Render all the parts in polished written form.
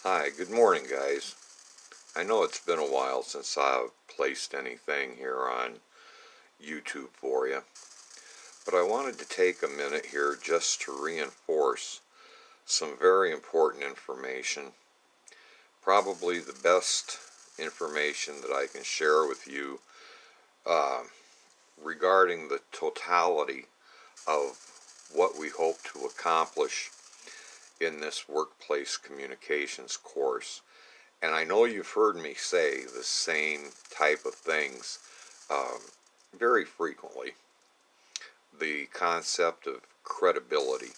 Hi, good morning, guys. I know it's been a while since I've placed anything here on YouTube for you, but I wanted to take a minute here just to reinforce some very important information. Probably the best information that I can share with you uh, regarding the totality of what we hope to accomplish in this workplace communications course. And I know you've heard me say the same type of things um, very frequently. The concept of credibility.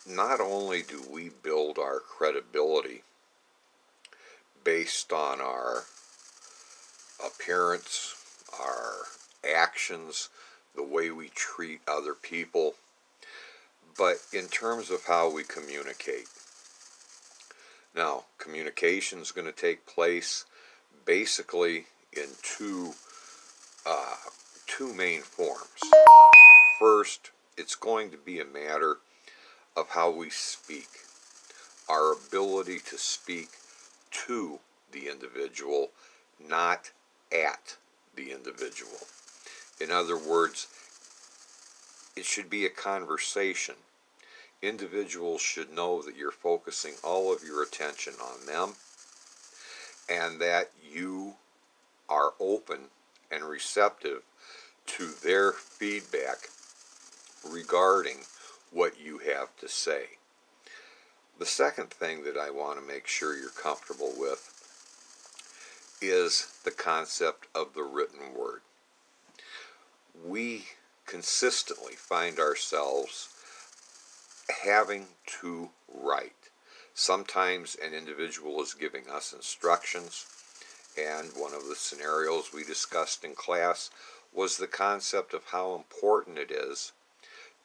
Not only do we build our credibility based on our appearance, our actions, the way we treat other people, but in terms of how we communicate. Now, communication is going to take place basically in uh, two main forms. First, it's going to be a matter of how we speak, our ability to speak to the individual, not at the individual. In other words, it should be a conversation. Individuals should know that you're focusing all of your attention on them and that you are open and receptive to their feedback regarding what you have to say. The second thing that I want to make sure you're comfortable with is the concept of the written word. We consistently find ourselves having to write. Sometimes an individual is giving us instructions, and one of the scenarios we discussed in class was the concept of how important it is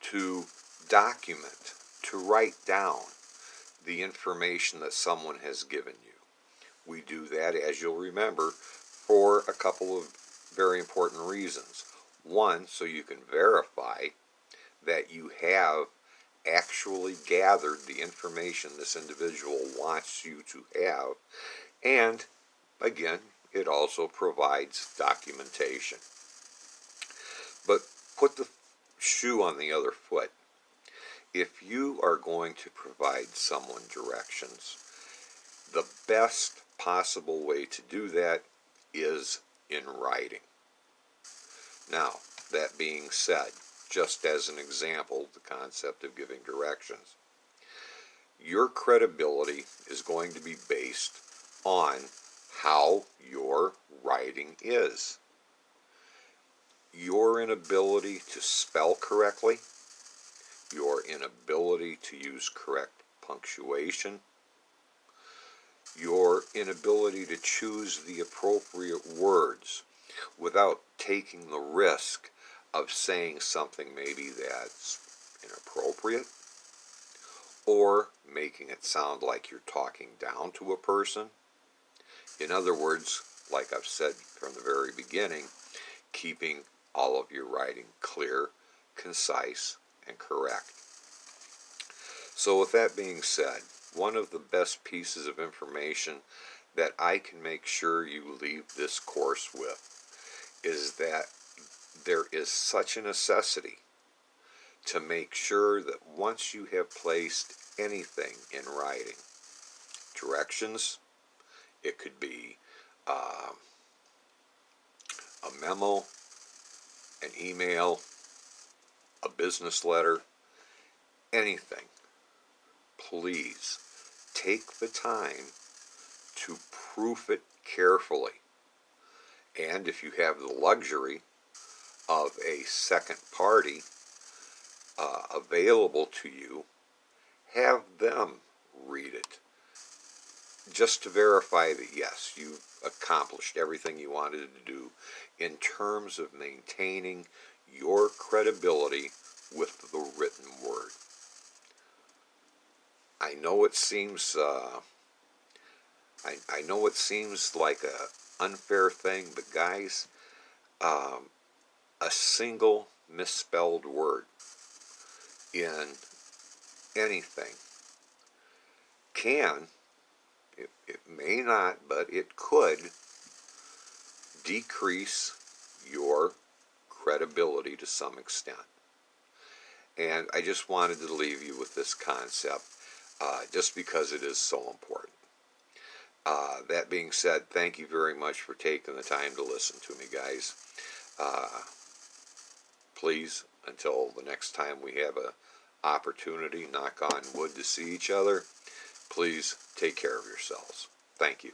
to document, to write down the information that someone has given you. We do that, as you'll remember, for a couple of very important reasons. One, so you can verify that you have actually gathered the information this individual wants you to have, and again, it also provides documentation. But put the shoe on the other foot. If you are going to provide someone directions, the best possible way to do that is in writing. Now, that being said, just as an example, the concept of giving directions, your credibility is going to be based on how your writing is. Your inability to spell correctly, your inability to use correct punctuation, your inability to choose the appropriate words without taking the risk of saying something maybe that's inappropriate or making it sound like you're talking down to a person. In other words, like I've said from the very beginning, keeping all of your writing clear, concise, and correct. So with that being said, one of the best pieces of information that I can make sure you leave this course with is that there is such a necessity to make sure that once you have placed anything in writing, directions, it could be a memo, an email, a business letter, anything, please take the time to proof it carefully. And if you have the luxury of a second party available to you, have them read it just to verify that yes, you've accomplished everything you wanted to do in terms of maintaining your credibility with the written word. I know it seems I know it seems like a unfair thing, but guys, a single misspelled word in anything can, it may not, but it could decrease your credibility to some extent. And I just wanted to leave you with this concept, just because it is so important. That being said, thank you very much for taking the time to listen to me, guys. Please, until the next time we have an opportunity, knock on wood, to see each other, please take care of yourselves. Thank you.